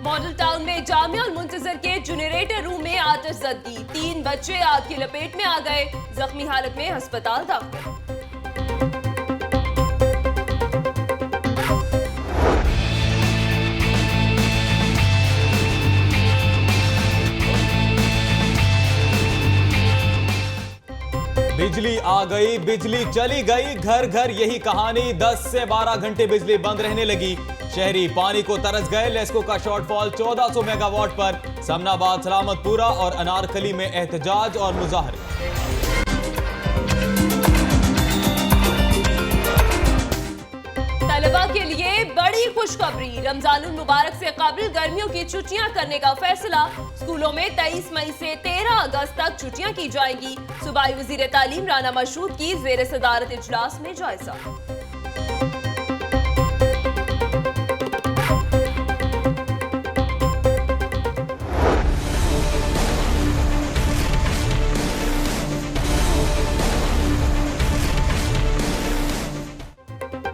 Model town में जामिया और मुंतजर के जनरेटर रूम में आतिशज़दी, 3 बच्चे आग की लपेट में आ गए, जख्मी हालत में अस्पताल दाखिल। बिजली आ गई, बिजली चली गई, घर घर यही कहानी। 10 से 12 घंटे बिजली बंद रहने लगी, शहरी पानी को तरस गए। लेस्को का शॉर्टफॉल 1400 मेगावाट पर। समनाबाद, सलामतपुरा और अनारकली में एहतजाज और मुजाहरे। तलबा के लिए बड़ी खुशखबरी, रमजानुल मुबारक से कबल गर्मियों की छुट्टियां करने का फैसला। स्कूलों में 23 मई से 13 अगस्त तक छुट्टियां की जाएंगी। सूबाई वजीर तालीम राना मशहूद की जेर सदारत इजलास में जायजा।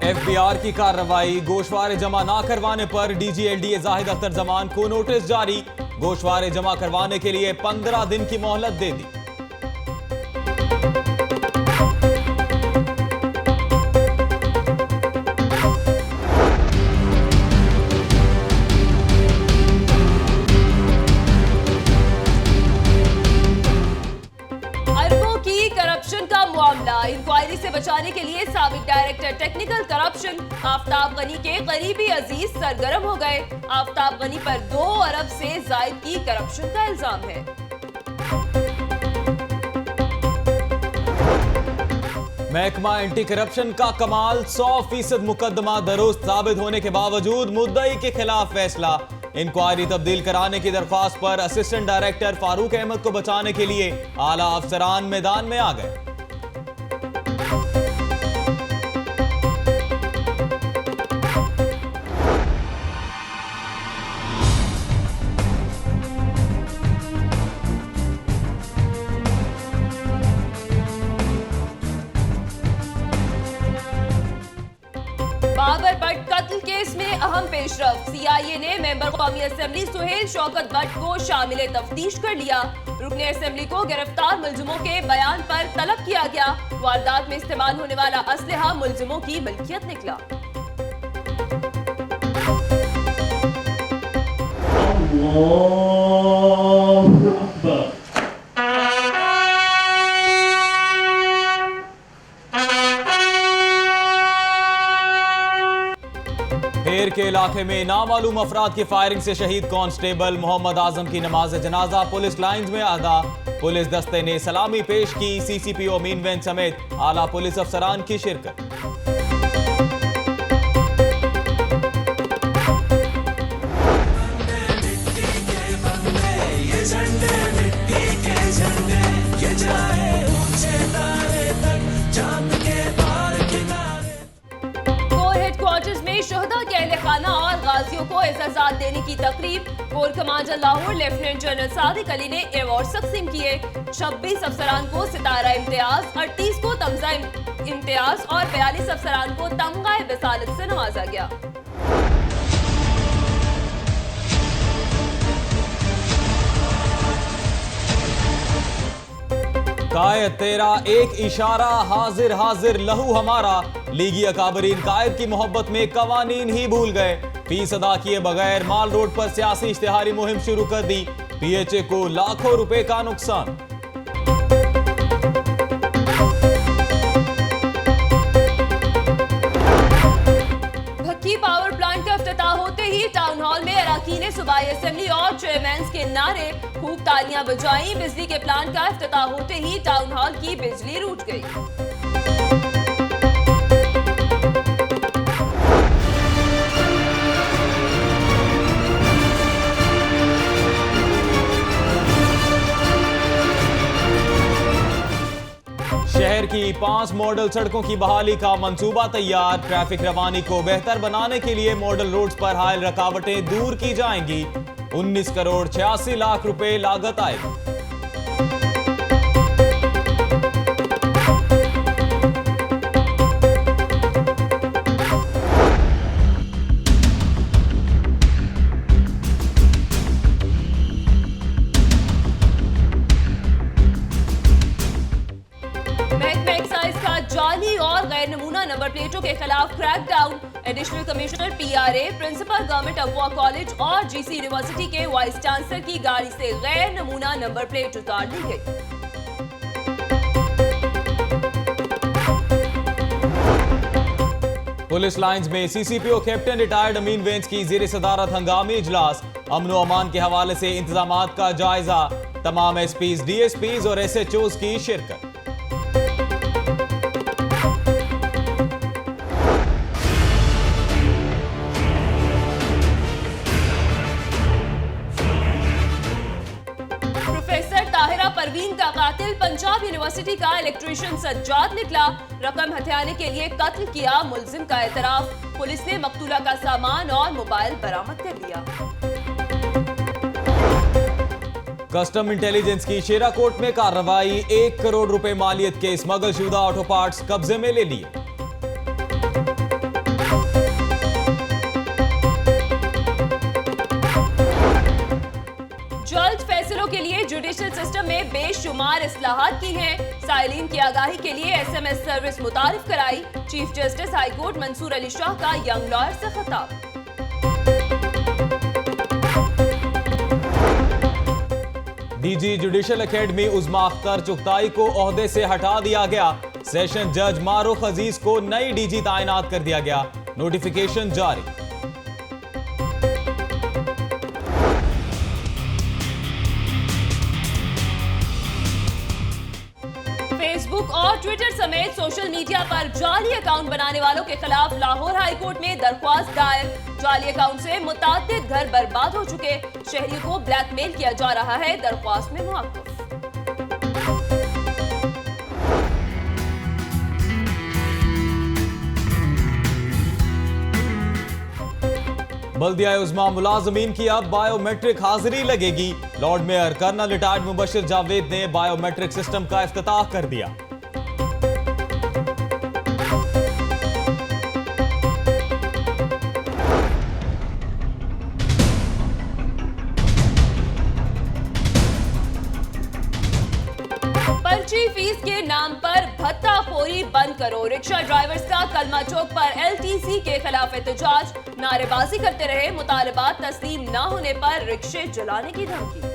FBI की कार्रवाई, गोशवारे जमा ना करवाने पर DGLDA जाहिद अख्तर जमान को नोटिस जारी। गोशवारे जमा करवाने के लिए 15 दिन की मोहलत दे दी। करप्शन का मामला, इंक्वायरी से बचाने के लिए साबिक director technical corruption Aftab Ghani के करीबी अजीज सरगर्म हो गए। आफ्ताब गनी पर 2 अरब से जायद की करप्शन का इल्जाम है। महकमा एंटी करप्शन का कमाल, 100% मुकदमा दुरुस्त साबित होने के बावजूद मुद्दई के खिलाफ फैसला। इंक्वायरी तब्दील कराने की दरख्वास्त पर असिस्टेंट डायरेक्टर फारूक अहमद को बचाने के लिए आला अफसरान मैदान में आ गए। बाबर भट्ट कत्ल केस में अहम पेशरफ, CIA ने मेंबर कौमी असेंबली सुहेल शौकत भट्ट को शामिल तफ्तीश कर लिया। रुकने असेंबली को गिरफ्तार मुलजिमों के बयान पर तलब किया गया। वारदात में इस्तेमाल होने वाला असलहा मुलजिमों की मिल्कियत निकला। ढेर के इलाके में नामालूम अफराद की फायरिंग से शहीद कांस्टेबल मोहम्मद आजम की नमाज जनाजा पुलिस लाइंस में अदा। पुलिस दस्ते ने सलामी पेश की। CCPO मीनवेन समेत आला पुलिस अफसरान की शिरकत। शहदा के अहले खाना और गाजियों को एजाज़ात देने की तकरीब। Core commander Lahore lieutenant general Sadiq Ali ने अवार्ड तकसीम किए। 26 अफसरान को सितारा इम्तियाज, 38 को तमगा इम्तियाज और 42 अफसरान को तमगा बसालत से नवाजा गया। कायद तेरा एक इशारा, हाजिर हाजिर लहू हमारा। लीगी अकाबरीन कायद की मोहब्बत में कवानीन ही भूल गए। फीस अदा किए बगैर माल रोड पर सियासी इश्तिहारी मुहिम शुरू कर दी। PHA को लाखों रुपए का नुकसान। भक्की पावर प्लांट का इफ्तिताह होते ही टाउन हॉल में अरकान सूबाई असेंबली और चेयरमैन के नारे, खूब तालियां बजाई। बिजली के प्लांट का इफ्तिताह होते ही टाउन हॉल की बिजली रूठ गई। शहर की 5 मॉडल सड़कों की बहाली का मंसूबा तैयार। ट्रैफिक रवानी को बेहतर बनाने के लिए मॉडल रोड्स पर हायल रकावटें दूर की जाएंगी। 19 करोड़ 86 लाख रुपए लागत आएगी। Crackdown. Additional commissioner PRA, principal government अफवा कॉलेज और जीसी यूनिवर्सिटी के वाइस चांसलर की गाड़ी से गैर नमूना नंबर प्लेट उतार दी गई। पुलिस लाइंस में सीसीपीओ कैप्टन रिटायर्ड अमीन वेंस की ज़ेर सदारत हंगामी इजलास। अमन व अमान के हवाले से इंतजामात का जायजा। तमाम एसपीज, डीएसपीज और एसएचओज की शिरकत। परवीन का कातिल पंजाब यूनिवर्सिटी का इलेक्ट्रीशियन सज्जाद निकला। रकम हथियाने के लिए कत्ल किया, मुलजिम का एतराफ। पुलिस ने मकतूला का सामान और मोबाइल बरामद कर लिया। कस्टम इंटेलिजेंस की शेराकोट में कार्रवाई। 1 करोड़ रुपए मालियत के स्मगल शुदा ऑटो पार्ट्स कब्जे में ले लिए। जल्द फैसलों के लिए जुडिशियल सिस्टम में बेशुमार इस्लाहात की हैं। साइलिन की आगाही के लिए एसएमएस सर्विस मुतारिफ कराई। Chief justice high court Mansoor Ali Shah का यंग लॉयर से खिताब। DG judicial academy Uzma Akhtar Chughtai को ओहदे से हटा दिया गया। सेशन जज मारूख अजीज को नई डीजी तैनात कर दिया गया। नोटिफिकेशन जारी। फेसबुक और ट्विटर समेत सोशल मीडिया पर जाली अकाउंट बनाने वालों के खिलाफ लाहौर हाई कोर्ट में दरख्वास्त दायर। जाली अकाउंट से मुताद्दिद घर बर्बाद हो चुके, शहरियों को ब्लैकमेल किया जा रहा है। दरख्वास्त में मुआक्किफ। बल्दिया उज़्मा मुलाजमीन की अब बायोमेट्रिक हाजिरी लगेगी। Lord mayor colonel retired Mubashir Javed ने बायोमेट्रिक सिस्टम का इफ्तिताह कर दिया। पर्ची फीस के नाम पर भत्ताखोरी बंद करो। रिक्शा ड्राइवर्स का कलमा चौक पर एलटीसी के खिलाफ एहतजाज। नारेबाजी करते रहे, मुतालबात तस्लीम न होने पर रिक्शे जलाने की धमकी।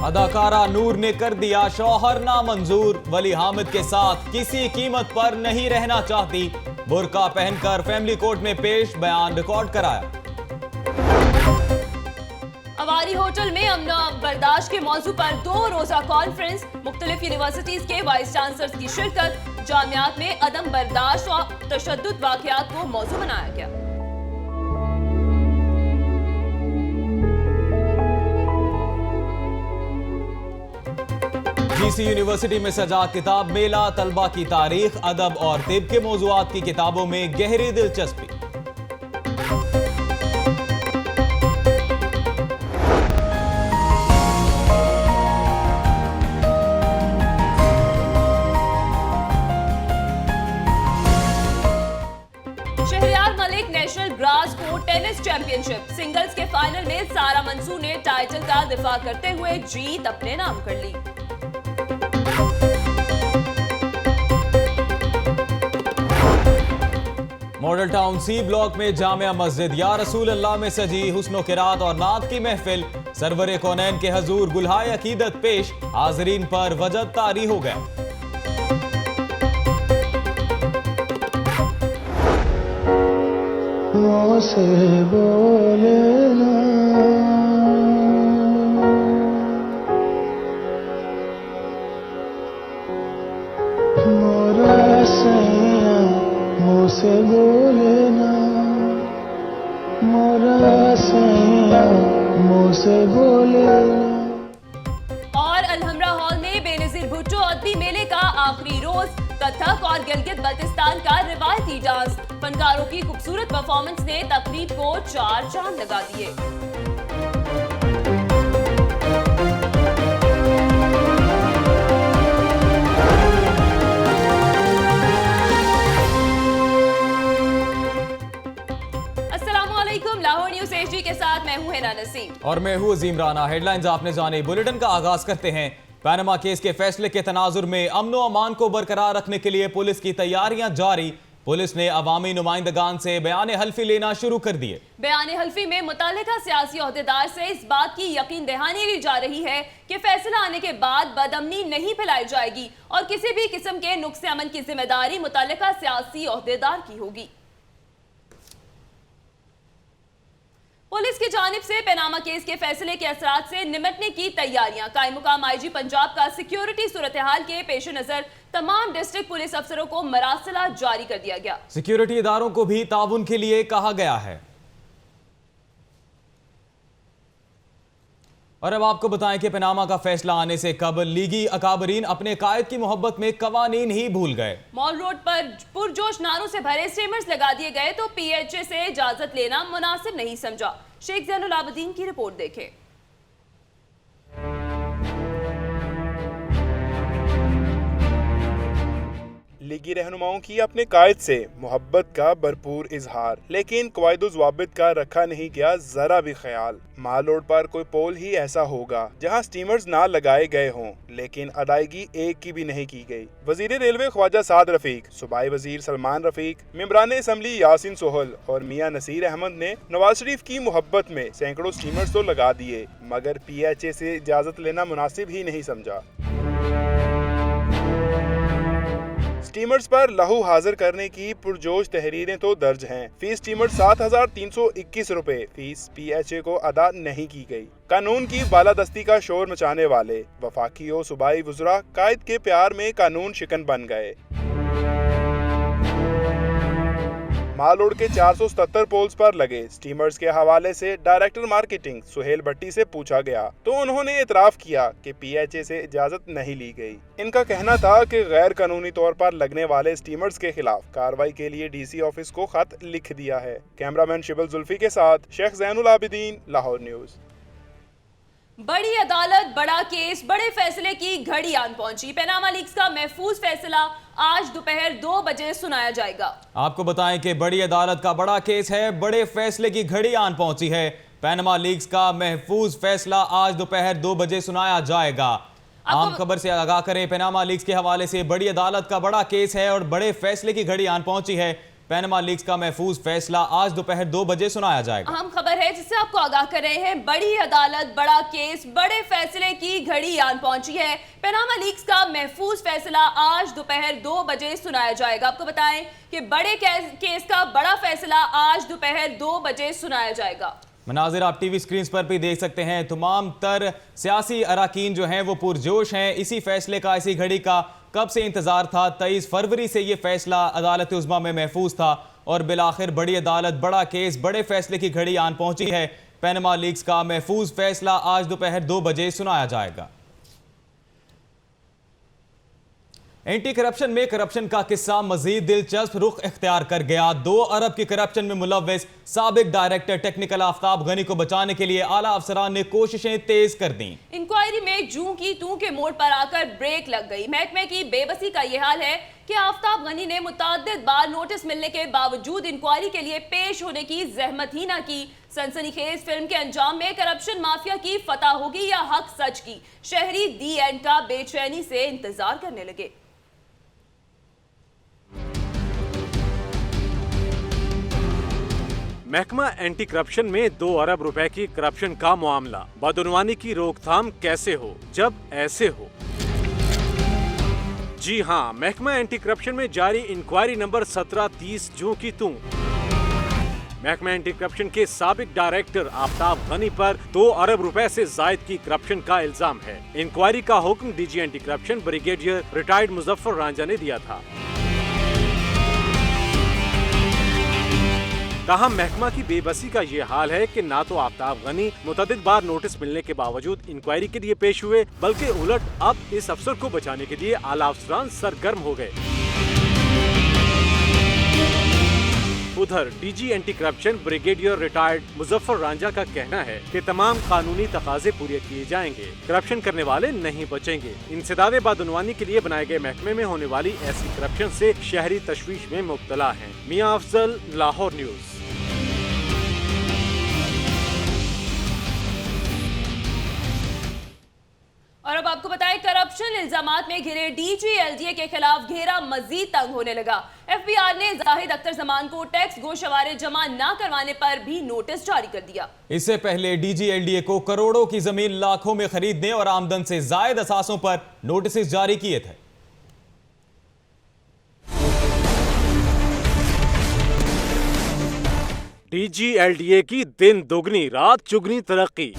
अदाकारा नूर ने कर दिया शौहर नामंजूर। वली हामिद के साथ किसी कीमत पर नहीं रहना चाहती। बुर्का पहनकर फैमिली कोर्ट में पेश, बयान रिकॉर्ड कराया। अवारी होटल में अमन बर्दाश्त के मौजू पर 2 रोजा कॉन्फ्रेंस। मुख्तलिफ यूनिवर्सिटीज के वाइस चांसलर्स की शिरकत। जामियात में अदम बर्दाश्त और तशद्दुद वाकयात को मौजू बनाया गया। जीसी यूनिवर्सिटी में सजा किताब मेला। तलबा की तारीख, अदब और तिब के मौजुआत की किताबों में गहरी दिलचस्पी। Shahryar Malik national grass court tennis championship singles के फाइनल में सारा मंसूर ने टाइटल का दिफा करते हुए जीत अपने नाम कर ली। मॉडल टाउन सी ब्लॉक में जामिया मस्जिद या रसूल अल्लाह में सजी हुस्नो किरात और नात की महफिल। सरवरे कौनैन के हजूर गुलहाय अकीदत पेश। हाजरीन पर वजद तारी हो गया। से बोले ना मोरा सैया मुँह से बोले ना, मोरा सैया मुँह से बोले ना। और अलहमरा हॉल में बेनजीर भुट्टो अदबी मेले का आखिरी रोज। कथक और गिलगित बल्तिस्तान का रिवायती डांस। फनकारों की खूबसूरत परफॉर्मेंस ने तकरीब को 4 चांद लगा दिए। अस्सलामुअलैकुम। नसीम और मैं हूँ अजीम राना। हेडलाइंस आपने जाने, बुलेटिन का आगाज करते हैं। पैनमा केस के फैसले के तनाजुर में अमनो अमान को बरकरार रखने के लिए पुलिस की तैयारियां जारी। पुलिस ने अवामी नुमाइंदगान से बयान हल्फी लेना शुरू कर दिए। बयान हल्फी में मुतल्लिका सियासी ओहदेदार से इस बात की यकीन दहानी ली जा रही है कि फैसला आने के बाद बदअमनी नहीं फैलाई जाएगी और किसी भी किस्म के नुक्से अमन की जिम्मेदारी मुतल्लिका सियासी ओहदेदार की होगी। पुलिस की जानिब से पैनामा केस के फैसले के असरात से निमटने की तैयारियां। कायम मुकाम आईजी पंजाब का सिक्योरिटी सूरत हाल के पेश नजर तमाम डिस्ट्रिक्ट पुलिस अफसरों को मरासला जारी कर दिया गया। सिक्योरिटी इदारों को भी ताउन के लिए कहा गया है। और अब आपको बताएं कि पैनामा का फैसला आने से कबल लीगी अकाबरीन अपने कायद की मोहब्बत में कवानीन ही भूल गए। मॉल रोड पर पुरजोश नारों से भरे स्टीमर्स लगा दिए गए तो पीएचए से इजाजत लेना मुनासिब नहीं समझा। शेख जैनुल आबिदीन की रिपोर्ट देखें। लीगी रहनुमाओं की अपने कायद से मोहब्बत का भरपूर इजहार, लेकिन कवायद-ओ-ज़वाबित का रखा नहीं गया जरा भी ख्याल। माल रोड पर कोई पोल ही ऐसा होगा जहां स्टीमर्स ना लगाए गए हों, लेकिन अदायगी एक की भी नहीं की गई। वजीर रेलवे ख्वाजा साद रफीक, सूबाई वजीर सलमान रफीक, मेंबरान असम्बली यासिन सोहल और मियां नसीर अहमद ने नवाज शरीफ की मोहब्बत में सैकड़ों स्टीमर्स तो लगा दिए, मगर पीएचए से इजाजत लेना मुनासिब ही नहीं समझा। स्टीमर्स पर लहू हाजिर करने की पुरजोश तहरीरें तो दर्ज हैं। फीस स्टीमर 7,321 रुपए फीस पीएचए को अदा नहीं की गई। कानून की बालादस्ती का शोर मचाने वाले वफाकी और सूबाई वज़रा कायद के प्यार में कानून शिकन बन गए। माल रोड के 477 पोल्स पर लगे स्टीमर्स के हवाले से डायरेक्टर मार्केटिंग सुहेल भट्टी से पूछा गया तो उन्होंने एतराफ किया कि पीएचए से इजाजत नहीं ली गई। इनका कहना था कि गैर कानूनी तौर पर लगने वाले स्टीमर्स के खिलाफ कार्रवाई के लिए डीसी ऑफिस को खत लिख दिया है। कैमरामैन शिबल जुल्फी के साथ शेख जैनुल आबिदीन, लाहौर न्यूज। बड़ी अदालत, बड़ा केस, बड़े फैसले की घड़ी आन पहुंची। पैनामा लीक्स का महफूज फैसला आज दोपहर 2 बजे सुनाया जाएगा। आपको बताएं कि बड़ी अदालत का बड़ा केस है, बड़े फैसले की घड़ी आन पहुंची है। पैनामा लीक्स का महफूज फैसला आज दोपहर 2 बजे सुनाया जाएगा। आम खबर से आगाह करें, पैनामा लीक्स के हवाले से बड़ी अदालत का बड़ा केस है और बड़े फैसले की घड़ी आन पहुंची है। पैनामा लीक्स का महफूज फैसला आज दोपहर 2 बजे सुनाया जाएगा। अहम खबर है जिससे आपको आगाह कर रहे हैं। बड़ी अदालत, बड़ा केस, बड़े फैसले की घड़ी आन पहुंची है। पैनामा लीक्स का महफूज फैसला आज दोपहर 2 बजे सुनाया जाएगा। आपको बताएं कि बड़े केस का बड़ा फैसला आज दोपहर 2 बजे सुनाया जाएगा। मनाजिर आप टीवी स्क्रीन पर भी देख सकते हैं। तमाम तर सियासी अराकीन जो हैं वो पुरजोश हैं। इसी फैसले का, इसी घड़ी का कब से इंतजार था। 23 फरवरी से ये फैसला अदालत उज़्मा में महफूज था और बिलाखिर बड़ी अदालत, बड़ा केस, बड़े फैसले की घड़ी आन पहुंची है। पैनामा लीक्स का महफूज फैसला आज दोपहर 2 बजे सुनाया जाएगा। एंटी करप्शन में करप्शन का किस्सा मजीद दिलचस्प रुख इख्तियार कर गया। 2 अरब की करप्शन में मुलव्विस साबिक डायरेक्टर टेक्निकल आफ्ताब गनी को बचाने के लिए आला अफसरान ने कोशिशें तेज कर दी। इंक्वायरी में जूं की तूं के मोड़ पर आकर ब्रेक लग गई। महकमे की बेबसी का यह हाल है कि आफ्ताब गनी ने मुतअद्दिद बार नोटिस मिलने के बावजूद इंक्वायरी के लिए पेश होने की जहमत ही न की। सनसनीखेज फिल्म के अंजाम में करप्शन माफिया की फतह होगी या हक सच की, शहरी दी एंड का बेचैनी से इंतजार करने लगे। महकमा एंटी करप्शन में 2 अरब रुपए की करप्शन का मामला। बदउनवानी की रोकथाम कैसे हो जब ऐसे हो। जी हां, महकमा एंटी करप्शन में जारी इंक्वायरी नंबर 1730 जूं की तूं। महकमा एंटी करप्शन के साबिक डायरेक्टर आफ्ताब गनी पर 2 अरब रुपए से जायद की करप्शन का इल्जाम है। इंक्वायरी का हुक्म DG anti corruption brigadier retired Muzaffar Ranjha ने दिया था। ताहम महकमा की बेबसी का ये हाल है कि ना तो आफ्ताब गनी मुतअद्दिद बार नोटिस मिलने के बावजूद इंक्वायरी के लिए पेश हुए, बल्कि उलट अब इस अफसर को बचाने के लिए आला अफसरान सरगर्म हो गए। उधर DG anti corruption brigadier retired Muzaffar Ranjha का कहना है कि तमाम कानूनी तकाजे पूरे किए जाएंगे, करप्शन करने वाले नहीं बचेंगे। इंसदाद बदउनवानी के लिए बनाए गए महकमे में होने वाली ऐसी करप्शन से शहरी तशवीश में मुब्तला हैं। मियां अफजल, लाहौर न्यूज। आपको बताएं, करप्शन इल्जामात में घिरे डीजीएलडीए के खिलाफ घेरा मजीद तंग होने लगा। एफबीआर ने जाहिद अख्तर जमान को टैक्स गोशवारे जमा न करवाने पर भी नोटिस जारी कर दिया। इससे पहले डीजीएलडीए को करोड़ों की जमीन लाखों में खरीदने और आमदन से जायद असासों पर नोटिस जारी किए थे। डीजीएलडीए की दिन दुगनी रात चुगनी तरक्की।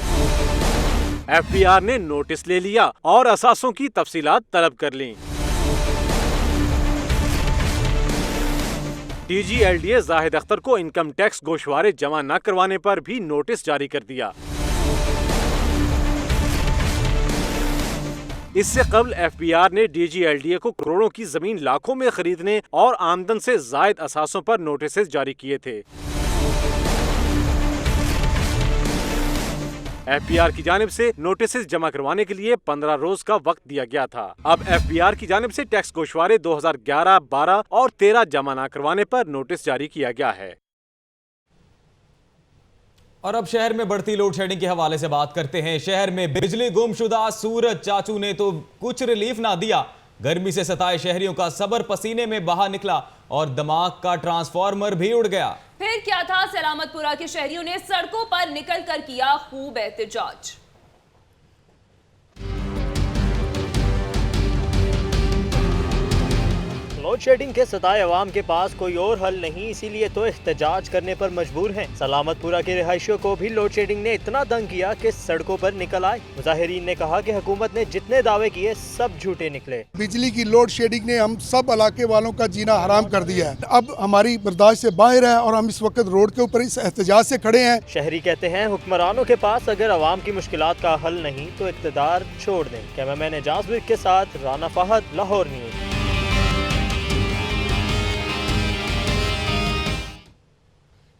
एफबीआर ने नोटिस ले लिया और असासों की तफसीलात तलब कर लीं। डीजीएलडीए जाहिद अख्तर को इनकम टैक्स गोशवारे जमा न करवाने पर भी नोटिस जारी कर दिया। इससे कबल एफबीआर ने डीजीएलडीए को करोड़ों की जमीन लाखों में खरीदने और आमदन से जायद असासों पर नोटिस जारी किए थे। एफबीआर की जानिब से नोटिस जमा करवाने के लिए 15 रोज का वक्त दिया गया था। अब एफबीआर की जानिब से टैक्स गोशवारे 2011, 12 और 13 जमा न करवाने पर नोटिस जारी किया गया है। और अब शहर में बढ़ती लोड शेडिंग के हवाले से बात करते हैं। शहर में बिजली गुमशुदा, सूरज चाचू ने तो कुछ रिलीफ ना दिया। गर्मी से सताए शहरियों का सबर पसीने में बहा निकला और दिमाग का ट्रांसफार्मर भी उड़ गया। फिर क्या था, सलामतपुरा के शहरियों ने सड़कों पर निकलकर किया खूब एहतजाज। लोड शेडिंग के सताए अवाम के पास कोई और हल नहीं, इसीलिए तो एहतजाज करने पर मजबूर हैं। सलामतपुरा के रिहायशियों को भी लोड शेडिंग ने इतना तंग किया कि सड़कों पर निकल आए। मुजाहिरीन ने कहा कि हुकूमत ने जितने दावे किए सब झूठे निकले। बिजली की लोड शेडिंग ने हम सब इलाके वालों का जीना हराम कर दिया है। अब हमारी बर्दाश्त से बाहर है और हम इस वक्त रोड के ऊपर इस एहतजाज से खड़े हैं। शहरी कहते हैं हुक्मरानों के पास अगर अवाम की मुश्किलात का हल नहीं तो इक़्तिदार छोड़ दें। कैमरामैन एजाज विक के साथ राना फहद, लाहौर न्यूज़।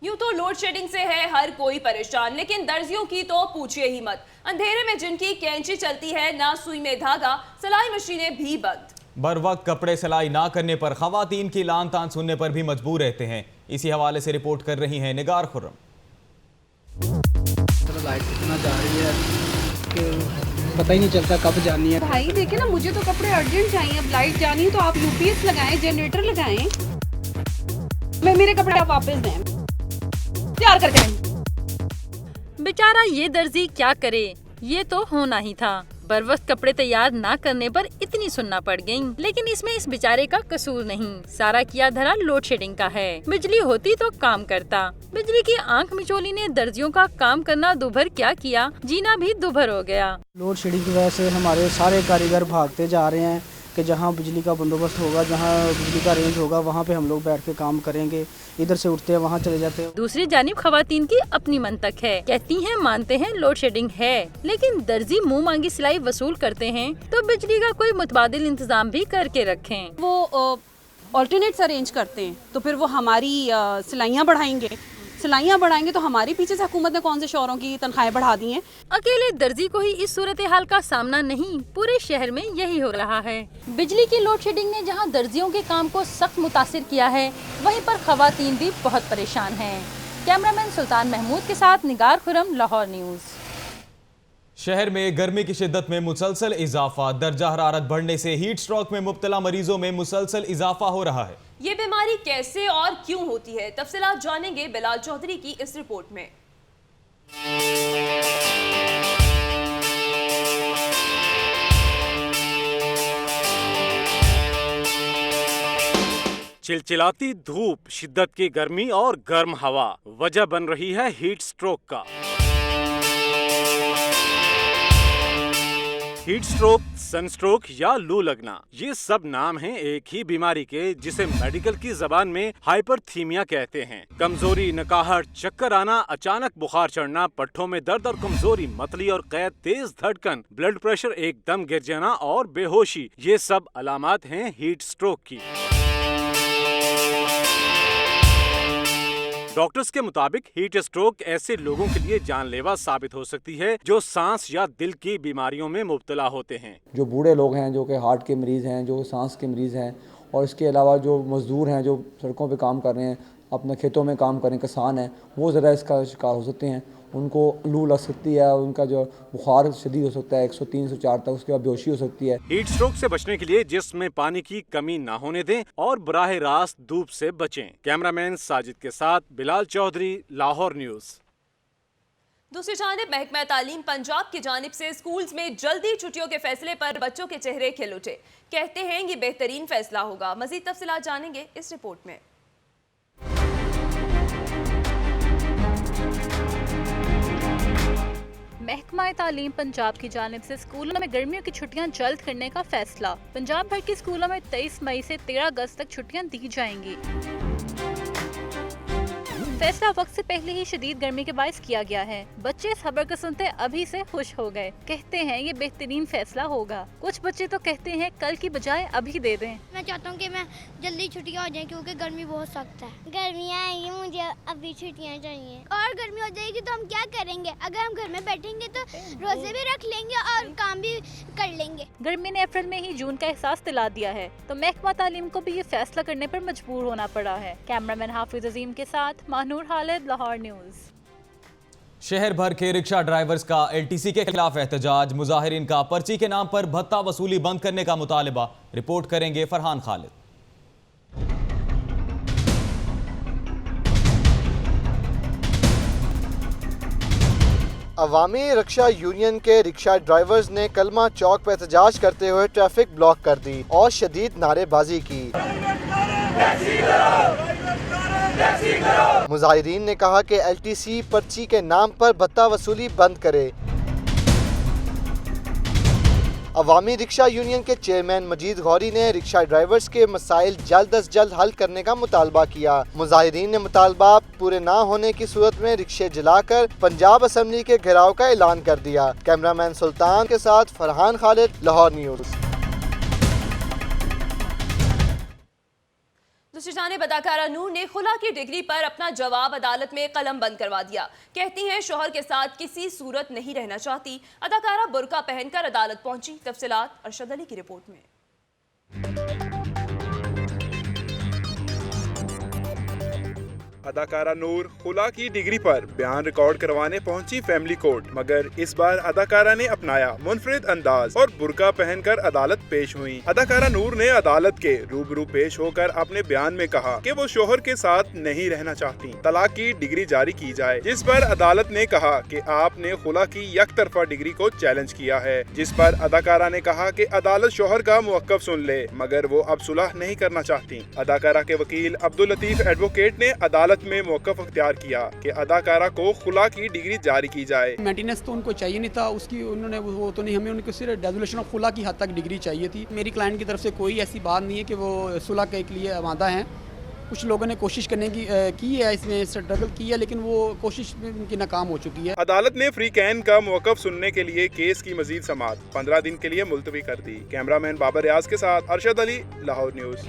यूं तो लोड शेडिंग से है हर कोई परेशान, लेकिन दर्जियों की तो पूछिए ही मत। अंधेरे में जिनकी कैंची चलती है, ना सुई में धागा, सिलाई मशीनें भी बंद। बर वक्त कपड़े सिलाई ना करने पर खवातीन की लान तान सुनने पर भी मजबूर रहते हैं। इसी हवाले से रिपोर्ट कर रही हैं निगार खुर्रम। लाइट इतना जा रही है कि पता ही नहीं चलता कब जानी है। भाई देखे ना, मुझे तो कपड़े अर्जेंट चाहिए। अब लाइट जानी है तो आप यूपीएस लगाएं, जनरेटर लगाएं। मैं मेरे कपड़े आप वापस दें, तैयार करके। बेचारा ये दर्जी क्या करे, ये तो होना ही था। बरवक्त कपड़े तैयार ना करने पर इतनी सुनना पड़ गई, लेकिन इसमें इस बेचारे का कसूर नहीं। सारा किया धरा लोड शेडिंग का है। बिजली होती तो काम करता। बिजली की आंख मिचोली ने दर्जियों का काम करना दुभर क्या किया, जीना भी दुभर हो गया। लोड शेडिंग की वजह से हमारे सारे कारीगर भागते जा रहे हैं कि जहाँ बिजली का बंदोबस्त होगा, जहाँ बिजली का रेंज होगा, वहाँ पे हम लोग बैठ के काम करेंगे। इधर से उठते हैं वहाँ चले जाते हैं। दूसरी जानिब खवातीन की अपनी मंतक है, कहती हैं मानते हैं लोड शेडिंग है, लेकिन दर्जी मुंह मांगी सिलाई वसूल करते हैं तो बिजली का कोई मुतबादिल इंतजाम भी करके रखें। वो ऑल्टरनेट्स अरेंज करते हैं तो फिर वो हमारी सिलाइयाँ बढ़ाएंगे। सिलाइयाँ बढ़ाएंगे तो हमारे पीछे से हुकूमत ने कौन से शौरों की तनख्वाहें बढ़ा दी हैं। अकेले दर्जी को ही इस सूरत हाल का सामना नहीं, पूरे शहर में यही हो रहा है। बिजली की लोड शेडिंग ने जहां दर्जियों के काम को सख्त मुतासिर किया है, वहीं पर खवातीन भी बहुत परेशान हैं। कैमरामैन सुल्तान महमूद के साथ निगार खुरम, लाहौर न्यूज़। शहर में गर्मी की शिद्दत में मुसलसल इजाफा। दर्जा हरारत बढ़ने से हीट स्ट्रोक में मुब्तला मरीजों में मुसलसल इजाफा हो रहा है। ये बीमारी कैसे और क्यों होती है, तफसीलात जानेंगे बिलाल चौधरी की इस रिपोर्ट में। चिलचिलाती धूप, शिद्दत की गर्मी और गर्म हवा वजह बन रही है हीट स्ट्रोक का। हीट स्ट्रोक, सनस्ट्रोक या लू लगना, ये सब नाम हैं एक ही बीमारी के, जिसे मेडिकल की जबान में हाइपरथीमिया कहते हैं। कमजोरी, नकाहट, चक्कर आना, अचानक बुखार चढ़ना, पट्ठों में दर्द और कमजोरी, मतली और कैद, तेज धड़कन, ब्लड प्रेशर एकदम गिर जाना और बेहोशी, ये सब अलामात हैं हीट स्ट्रोक की। डॉक्टर्स के मुताबिक हीट स्ट्रोक ऐसे लोगों के लिए जानलेवा साबित हो सकती है जो सांस या दिल की बीमारियों में मुब्तला होते हैं। जो बूढ़े लोग हैं, जो कि हार्ट के मरीज़ हैं, जो सांस के मरीज़ हैं, और इसके अलावा जो मज़दूर हैं, जो सड़कों पे काम कर रहे हैं, अपने खेतों में काम कर रहे हैं, किसान हैं, वो ज़रा इसका शिकार हो सकते हैं। उनको लू लग सकती है, उनका जो बुखार शदीद हो सकता है 103 104 तक, उसके बाद बेहोशी हो सकती है। हीट स्ट्रोक से बचने के लिए जिस्म में पानी की कमी ना होने दें और बराह रास्त धूप से बचें। कैमरामैन साजिद के साथ बिलाल चौधरी, लाहौर न्यूज़। दूसरी जानिब महकमा तालीम पंजाब की जानिब से स्कूल्स में जल्दी छुट्टियों के फैसले पर बच्चों के चेहरे खिल उठे। कहते हैं ये बेहतरीन फैसला होगा। मजीद तफसीलात जानेंगे इस रिपोर्ट में। महकमा तालीम पंजाब की जानिब से स्कूलों में गर्मियों की छुट्टियां जल्द करने का फैसला। पंजाब भर के स्कूलों में 23 मई से 13 अगस्त तक छुट्टियां दी जाएंगी। फैसला वक्त से पहले ही शदीद गर्मी के बायस किया गया है। बच्चे इस खबर को सुनते अभी से खुश हो गए। कहते हैं ये बेहतरीन फैसला होगा। कुछ बच्चे तो कहते हैं कल की बजाय अभी दे दें। मैं चाहता हूँ कि मैं जल्दी छुट्टियाँ हो जाएं क्योंकि गर्मी बहुत सख्त है। गर्मियाँ आएंगी, मुझे अभी छुट्टियाँ चाहिए। और गर्मी हो जाएगी तो हम क्या करेंगे? अगर हम घर में बैठेंगे तो रोजे भी रख लेंगे और काम भी कर लेंगे। गर्मी ने अप्रैल में ही जून का एहसास दिला दिया है, तो महकमा तालीम को भी ये फैसला करने पर मजबूर होना पड़ा है। कैमरामैन हाफिज अजीम के साथ नूर हालिद, लाहौर न्यूज़। शहर भर के रिक्शा ड्राइवर्स का LTC के खिलाफ एहतजाज। मुजाहिरीन का पर्ची के नाम पर भत्ता वसूली बंद करने का मुतालबा। रिपोर्ट करेंगे फरहान खालिद। अवामी रिक्शा यूनियन के रिक्शा ड्राइवर्स ने कलमा चौक पर एहतजाज करते हुए ट्रैफिक ब्लॉक कर दी और शदीद नारेबाजी की। मुजाहिरीन ने कहा कि LTC पर्ची के नाम पर भत्ता वसूली बंद करे। अवामी रिक्शा यूनियन के चेयरमैन मजीद गौरी ने रिक्शा ड्राइवर्स के मसाइल जल्द अज जल्द हल करने का मुतालबा किया। मुजाहिरीन ने मुतालबा पूरे ना होने की सूरत में रिक्शे जलाकर पंजाब असेंबली के घेराव का ऐलान कर दिया। कैमरामैन सुल्तान के साथ फरहान खालिद, लाहौर न्यूज़। दूसरी जानिब अदाकारा नूर ने खुला की डिग्री पर अपना जवाब अदालत में कलम बंद करवा दिया। कहती हैं शौहर के साथ किसी सूरत नहीं रहना चाहती। अदाकारा बुर्का पहनकर अदालत पहुंची। तफसीलात अरशद अली की रिपोर्ट में। अदाकारा नूर खुला की डिग्री पर बयान रिकॉर्ड करवाने पहुंची फैमिली कोर्ट, मगर इस बार अदाकारा ने अपनाया मुनफरिद अंदाज और बुर्का पहनकर अदालत पेश हुई। अदाकारा नूर ने अदालत के रूबरू पेश होकर अपने बयान में कहा कि वो शोहर के साथ नहीं रहना चाहती, तलाक की डिग्री जारी की जाए। जिस पर अदालत ने कहा कि आपने खुला की यकतरफा डिग्री को चैलेंज किया है। जिस पर अदाकारा ने कहा कि अदालत शोहर का मुवक्कफ सुन ले, मगर वो अब सुलह नहीं करना चाहती। अदाकारा के वकील अब्दुल लतीफ एडवोकेट ने अदालत में मौक़िफ़ अख्तियार किया कि अदाकारा को खुला की डिग्री जारी की जाए। मेंटेनेंस तो उनको चाहिए नहीं था, उसकी उन्होंने वो तो नहीं, हमें उनको सिर्फ डेजोल्यूशन ऑफ खुला की हद तक डिग्री चाहिए थी। मेरी क्लाइंट की तरफ से कोई ऐसी बात नहीं है कि वो सुलह के लिए आमादा हैं। कुछ लोगों ने कोशिश करने की है, इसमें स्ट्रगल की है, लेकिन वो कोशिश में उनकी नाकाम हो चुकी है। अदालत ने फ्री कैन का मौक़िफ़ सुनने के लिए केस की मजीद समाअत 15 दिन के लिए मुलतवी कर दी। कैमरामैन बाबर रियाज के साथ अरशद अली, लाहौर न्यूज़।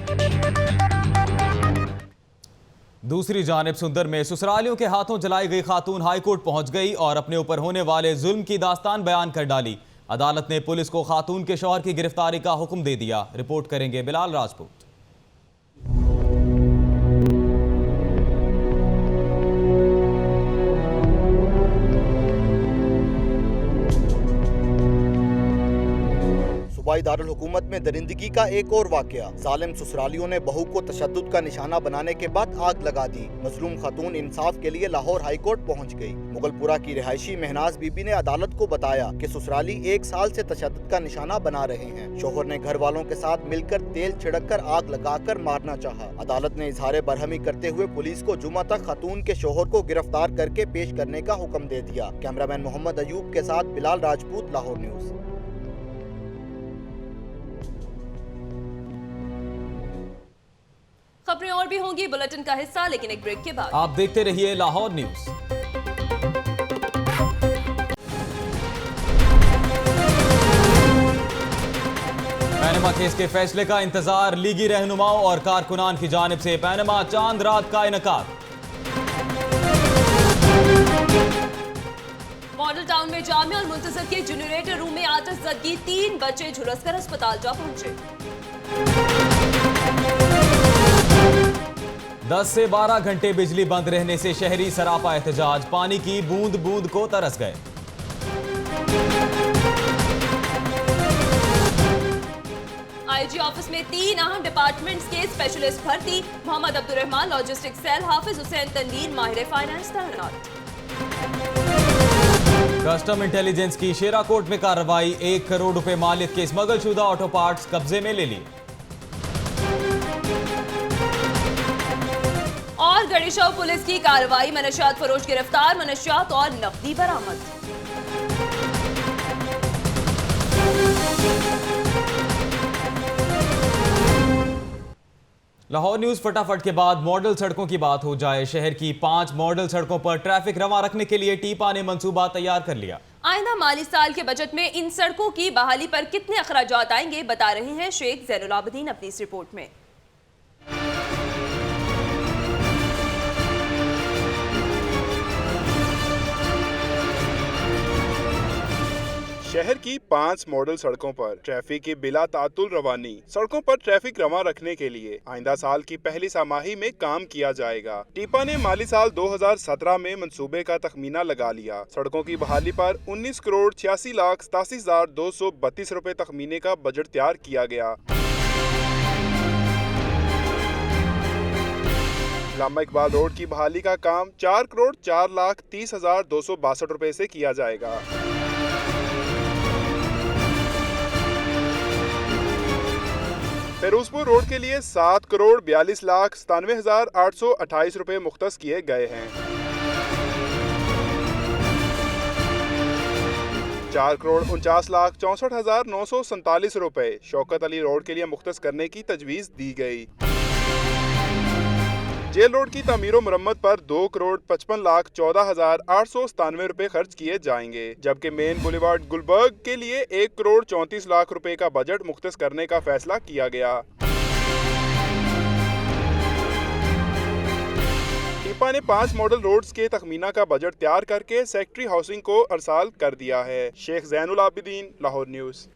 दूसरी जानिब सुंदर में ससुरालियों के हाथों जलाई गई खातून हाईकोर्ट पहुंच गई और अपने ऊपर होने वाले जुल्म की दास्तान बयान कर डाली। अदालत ने पुलिस को खातून के शौहर की गिरफ्तारी का हुक्म दे दिया। रिपोर्ट करेंगे बिलाल राजपूत। सूबाई दारुल हुकूमत में दरिंदगी का एक और वाकया। जालिम ससुरालियों ने बहू को तशद्दुद का निशाना बनाने के बाद आग लगा दी। मजलूम खातून इंसाफ के लिए लाहौर हाई कोर्ट पहुँच गयी। मुगलपुरा की रिहायशी महनाज बीबी ने अदालत को बताया कि ससुराली 1 साल से तशद्दुद का निशाना बना रहे हैं। शोहर ने घर वालों के साथ मिलकर तेल छिड़क कर आग लगाकर मारना चाहा। अदालत ने इजहार बरहमी करते हुए पुलिस को जुमा तक खातून के शोहर को गिरफ्तार करके पेश करने का हुक्म दे दिया। कैमरामैन मोहम्मद अयूब के साथ बिलाल राजपूत, लाहौर न्यूज़। खबरें और भी होंगी बुलेटिन का हिस्सा, लेकिन एक ब्रेक के बाद। आप देखते रहिए लाहौर न्यूज़। पैनमा केस के फैसले का इंतजार। लीगी रहनुमाओं और कारकुनान की जानिब से पैनमा चांद रात का इनकार। मॉडल टाउन में जामिया और मुंतजर के जनरेटर रूम में आतिश ज़दगी, 3 बच्चे झुलसकर अस्पताल जा पहुंचे। 10 से 12 घंटे बिजली बंद रहने से शहरी सरापा एहतजाज, पानी की बूंद बूंद को तरस गए। आईजी ऑफिस में 3 अहम डिपार्टमेंट्स के स्पेशलिस्ट भर्ती, मोहम्मद अब्दुल रहमान लॉजिस्टिक्स सेल, हाफिज हुसैन तनवीर माहिर फाइनेंस तैनात। कस्टम इंटेलिजेंस की शेराकोट में कार्रवाई, 1 करोड़ रुपए मालियत के स्मगलशुदा ऑटो पार्ट्स कब्जे में ले लिए। और गणेशव पुलिस की कार्रवाई, मनशियात फरोश गिरफ्तार, मनशियात और नकदी बरामद। लाहौर न्यूज फटाफट के बाद मॉडल सड़कों की बात हो जाए। शहर की 5 मॉडल सड़कों पर ट्रैफिक रवा रखने के लिए टीपा ने मंसूबा तैयार कर लिया। आइंदा माली साल के बजट में इन सड़कों की बहाली पर कितने अखराजात आएंगे, बता रहे हैं शेख जैनुल आबिदीन अपनी इस रिपोर्ट में। शहर की 5 मॉडल सड़कों पर ट्रैफिक की बिला तातुल रवानी। सड़कों पर ट्रैफिक रवा रखने के लिए आइंदा साल की पहली छमाही में काम किया जाएगा। टीपा ने माली साल 2017 में मंसूबे का तखमीना लगा लिया। सड़कों की बहाली पर 19 करोड़ 86,87,232 रुपए तखमीने का बजट तैयार किया गया। अल्लामा इकबाल रोड की बहाली का काम 4 करोड़ 4,30,262 रुपए से किया जाएगा। फिरोजपुर रोड के लिए 7 करोड़ 42,97,828 रुपए मुख्तस किए गए हैं। 4 करोड़ 49,64,947 रुपए शौकत अली रोड के लिए मुख्तस करने की तजवीज दी गई। जेल रोड की तामीर और मरम्मत पर 2 करोड़ 55,14,897 रुपए खर्च किए जाएंगे, जबकि मेन बुलेवार्ड गुलबर्ग के लिए 1 करोड़ 34 लाख रुपए का बजट मुख्तस करने का फैसला किया गया। टीपा ने 5 मॉडल रोड्स के तखमीना का बजट तैयार करके सेक्रेटरी हाउसिंग को अरसाल कर दिया है। शेख जैनुल आबिदीन, लाहौर न्यूज।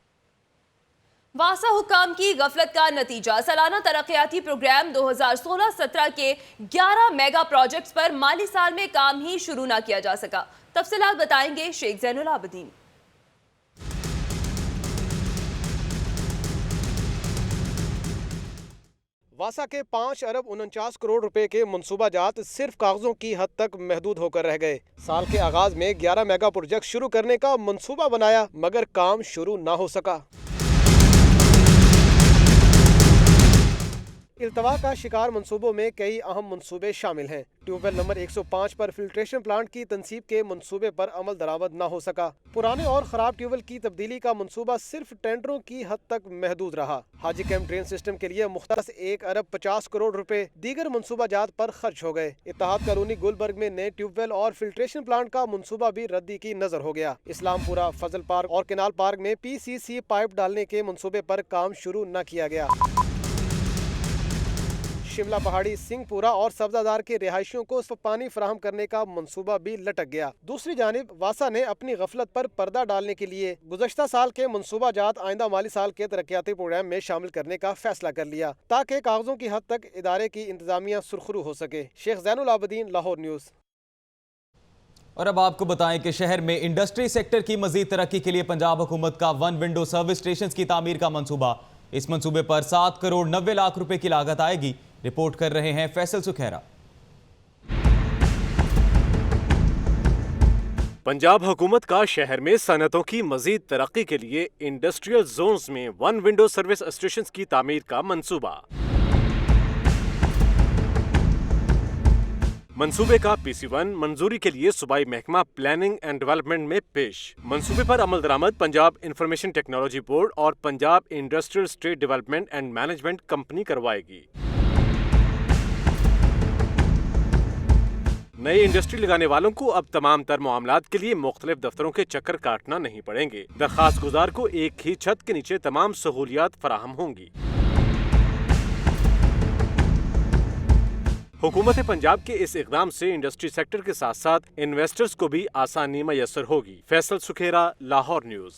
वासा हुक्काम की गफलत का नतीजा, सालाना तरक्याती प्रोग्राम 2016-17 के 11 मेगा प्रोजेक्ट्स पर माली साल में काम ही शुरू ना किया जा सका। तफसीलात बताएंगे शेख जैनुल आबिदीन। वासा के 5 अरब 49 करोड़ रुपए के मंसूबाजात सिर्फ कागजों की हद तक महदूद होकर रह गए। साल के आगाज में 11 मेगा प्रोजेक्ट शुरू करने का मंसूबा बनाया, मगर काम शुरू ना हो सका। इल्तवा का शिकार मंसूबों में कई अहम मंसूबे शामिल हैं। ट्यूबवेल नंबर 105 पर फिल्ट्रेशन प्लांट की तनसीब के मंसूबे पर अमल दरामद न हो सका। पुराने और खराब ट्यूबवेल की तब्दीली का मंसूबा सिर्फ टेंडरों की हद तक महदूद रहा। हाजी कैंप ड्रेन सिस्टम के लिए मुख्तस 1 अरब 50 करोड़ रुपए दीगर मंसूबाजात पर खर्च हो गए। इत्तेहाद कॉलोनी गुलबर्ग में नए ट्यूबवेल और फिल्ट्रेशन प्लांट का मंसूबा भी रद्दी की नजर हो गया। इस्लामपुरा, फजल पार्क और केनाल पार्क में PCC पाइप डालने के मंसूबे पर काम शुरू न किया गया। शिमला पहाड़ी, सिंहपुरा और सब्जादार के रिहायशियों को पानी फराहम करने का मंसूबा भी लटक गया। दूसरी जानिब वासा ने अपनी गफलत पर पर्दा डालने के लिए गुज़श्ता साल के मंसूबाजात आइंदा माली साल के तरक्याती प्रोग्राम में शामिल करने का फैसला कर लिया, ताकि कागजों की हद तक इदारे की इंतजामिया सुरखरू हो सके। शेख जैनुल आबिदीन, लाहौर न्यूज़। और अब आपको बताएं कि शहर में इंडस्ट्री सेक्टर की मजीद तरक्की के लिए पंजाब हुकूमत का 1 विंडो सर्विस स्टेशन की तामीर का मंसूबा। इस मंसूबे पर 7 करोड़ 90 लाख रुपए की लागत आएगी। रिपोर्ट कर रहे हैं फैसल सुखेरा। पंजाब हुकूमत का शहर में सनतों की मजीद तरक्की के लिए इंडस्ट्रियल जोन्स में 1 विंडो सर्विस स्टेशन की तामीर का मंसूबा। मंसूबे का PC1 मंजूरी के लिए सूबाई महकमा प्लानिंग एंड डेवलपमेंट में पेश। मंसूबे पर अमल दरामद पंजाब इंफॉर्मेशन टेक्नोलॉजी बोर्ड और Punjab industrial state development and management company करवाएगी। नई इंडस्ट्री लगाने वालों को अब तमाम तर मामलात के लिए मुख्तलिफ दफ्तरों के चक्कर काटना नहीं पड़ेंगे। दरखास्त गुजार को एक ही छत के नीचे तमाम सहूलियात फराहम होंगी। हुकूमत पंजाब के इस इक़दाम से इंडस्ट्री सेक्टर के साथ साथ इन्वेस्टर्स को भी आसानी मयसर होगी। फैसल सुखेरा, लाहौर न्यूज़।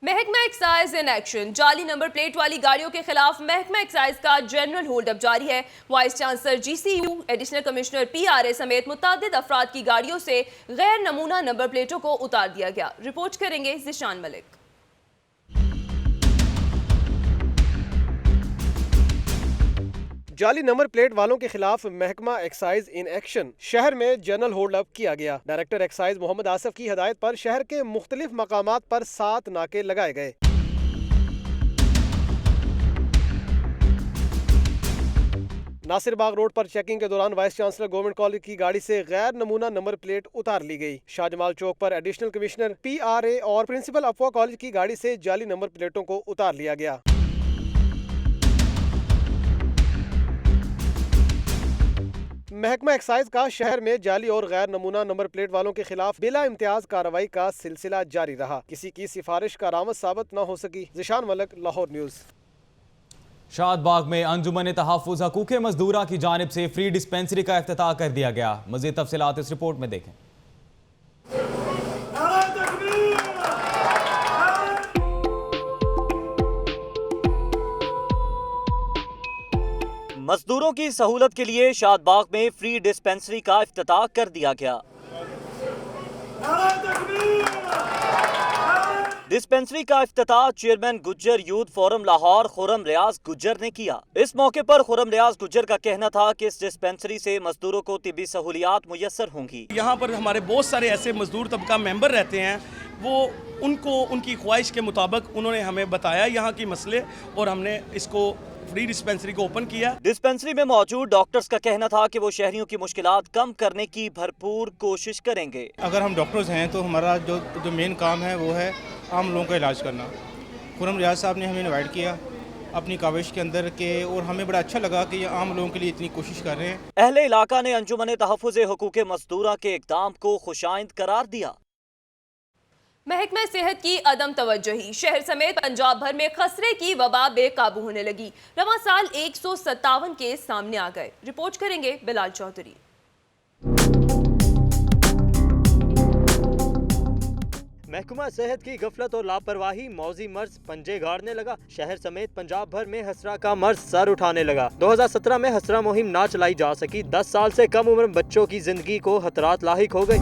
महकमा एक्साइज इन एक्शन। जाली नंबर प्लेट वाली गाड़ियों के खिलाफ महकमा एक्साइज का जनरल होल्ड अप जारी है। Vice chancellor GCU, additional commissioner PRA समेत मुतादिद अफराद की गाड़ियों से गैर नमूना नंबर प्लेटों को उतार दिया गया। रिपोर्ट करेंगे जिशान मलिक। जाली नंबर प्लेट वालों के खिलाफ महकमा एक्साइज इन एक्शन। शहर में जनरल होल्ड अप किया गया। डायरेक्टर एक्साइज मोहम्मद आसिफ की हिदायत पर शहर के मुख्तलिफ मकामात पर 7 नाके लगाए गए। नासिर बाग रोड पर चेकिंग के दौरान वाइस चांसलर गवर्नमेंट कॉलेज की गाड़ी से गैर नमूना नंबर प्लेट उतार ली गई। शाहजमाल चौक पर एडिशनल कमिश्नर PRA और प्रिंसिपल अफवा कॉलेज की गाड़ी से जाली नंबर प्लेटों को उतार लिया गया। महकमा एक्साइज का शहर में जाली और गैर नमूना नंबर प्लेट वालों के खिलाफ बिला इम्तियाज कार्रवाई का सिलसिला जारी रहा। किसी की सिफारिश कारामद साबित न हो सकी। जिशान मलिक, लाहौर न्यूज़। शादबाग में अंजुमन तहफ़्फ़ुज़ हकूक़ मज़दूरा की जानिब से फ्री डिस्पेंसरी का इफ्तिताह कर दिया गया। मज़ीद तफ़सीलात इस रिपोर्ट में देखें। मजदूरों की सहूलत के लिए शादबाग में फ्री डिस्पेंसरी का इफ्तिताह कर दिया गया। डिस्पेंसरी का इफ्तिताह chairman Gujjar youth forum Lahore Khurram Riaz Gujjar ने किया। इस मौके पर खुर्रम रियाज गुज्जर का कहना था कि इस डिस्पेंसरी से मजदूरों को तिब्बी सहूलियात मुयस्सर होंगी। यहाँ पर हमारे बहुत सारे ऐसे मजदूर तबका मेंबर रहते हैं, वो उनको उनकी ख्वाहिश के मुताबिक उन्होंने हमें बताया यहाँ की मसले और हमने इसको फ्री डिस्पेंसरी को ओपन किया। डिस्पेंसरी में मौजूद डॉक्टर्स का कहना था कि वो शहरियों की मुश्किलात कम करने की भरपूर कोशिश करेंगे। अगर हम डॉक्टर्स हैं तो हमारा जो मेन काम है वो है आम लोगों का इलाज करना। खुर्रम रियाज साहब ने हमें इन्वाइट किया अपनी काविश के अंदर के, और हमें बड़ा अच्छा लगा कि ये आम लोगों के लिए इतनी कोशिश कर रहे हैं। अहले इलाका ने अंजुमन तहफ़्फ़ुज़ हकूक़ मज़दूरा के इक़दाम को खुशाइंद करार दिया। महकमा सेहत की अदम तवज्जोही। शहर समेत पंजाब भर में खसरे की वबा बेकाबू होने लगी। रवां साल 157 केस सामने आ गए। रिपोर्ट करेंगे बिलाल चौधरी। महकमा सेहत की गफलत और लापरवाही मौजी मर्ज पंजे गाड़ने लगा। शहर समेत पंजाब भर में हसरा का मर्ज सर उठाने लगा। 2017 में हसरा मुहिम ना चलाई जा सकी। 10 साल से कम उम्र बच्चों की जिंदगी को खतरात लाहिक हो गए।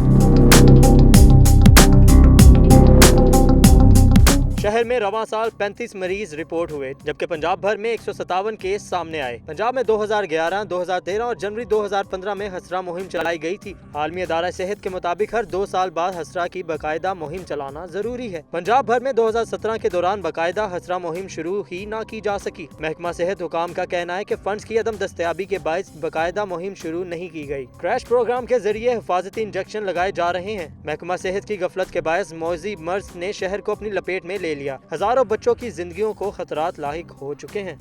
शहर में रवां साल 35 मरीज रिपोर्ट हुए, जबकि पंजाब भर में 157 केस सामने आए। पंजाब में 2011, 2013 और जनवरी 2015 में हसरा मुहिम चलाई गई थी। आलमी अदारा सेहत के मुताबिक हर 2 साल बाद हसरा की बाकायदा मुहिम चलाना जरूरी है। पंजाब भर में 2017 के दौरान बाकायदा हसरा मुहिम शुरू ही ना की जा सकी। महकमा सेहत हुकाम का कहना है कि फंड्स की अदम दस्तयाबी के बायस बाकायदा मुहिम शुरू नहीं की गई। क्रैश प्रोग्राम के जरिए हिफाजती इंजेक्शन लगाए जा रहे हैं। महकमा सेहत की गफलत के बायस मौजी मर्ज ने शहर को अपनी लपेट में ले लिया। हजारों बच्चों की जिंदगियों को खतरात लाहिक हो चुके हैं।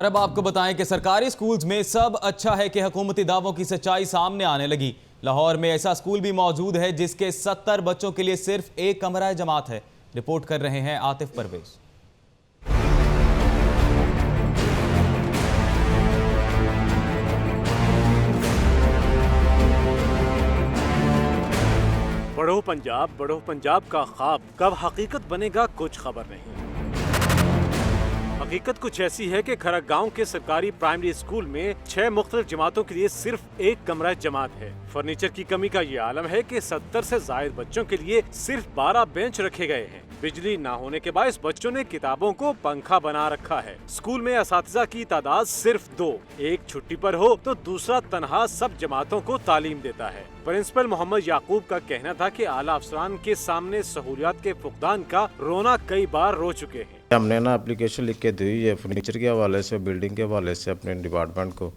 अब आपको बताएं कि सरकारी स्कूल्स में सब अच्छा है कि हुकूमती दावों की सच्चाई सामने आने लगी। लाहौर में ऐसा स्कूल भी मौजूद है जिसके 70 बच्चों के लिए सिर्फ एक कमरा जमात है। रिपोर्ट कर रहे हैं आतिफ परवेज। बढ़ो पंजाब का ख्वाब कब हकीकत बनेगा कुछ खबर नहीं। हकीकत कुछ ऐसी है कि खरक गांव के सरकारी प्राइमरी स्कूल में 6 मुख्तलिफ जमातों के लिए सिर्फ एक कमरा जमात है। फर्नीचर की कमी का ये आलम है कि 70 से जायद बच्चों के लिए सिर्फ 12 बेंच रखे गए हैं। बिजली ना होने के बायस बच्चों ने किताबों को पंखा बना रखा है। स्कूल में असातिज़ा की तादाद सिर्फ 2, एक छुट्टी पर हो तो दूसरा तनहा सब जमातों को तालीम देता है। प्रिंसिपल मोहम्मद याकूब का कहना था कि आला अफसरान के सामने सहूलियात के फुकदान का रोना कई बार रो चुके हैं। हमने ना एप्लीकेशन लिख के दी है फर्नीचर के हवाले से, बिल्डिंग के हवाले से अपने डिपार्टमेंट को,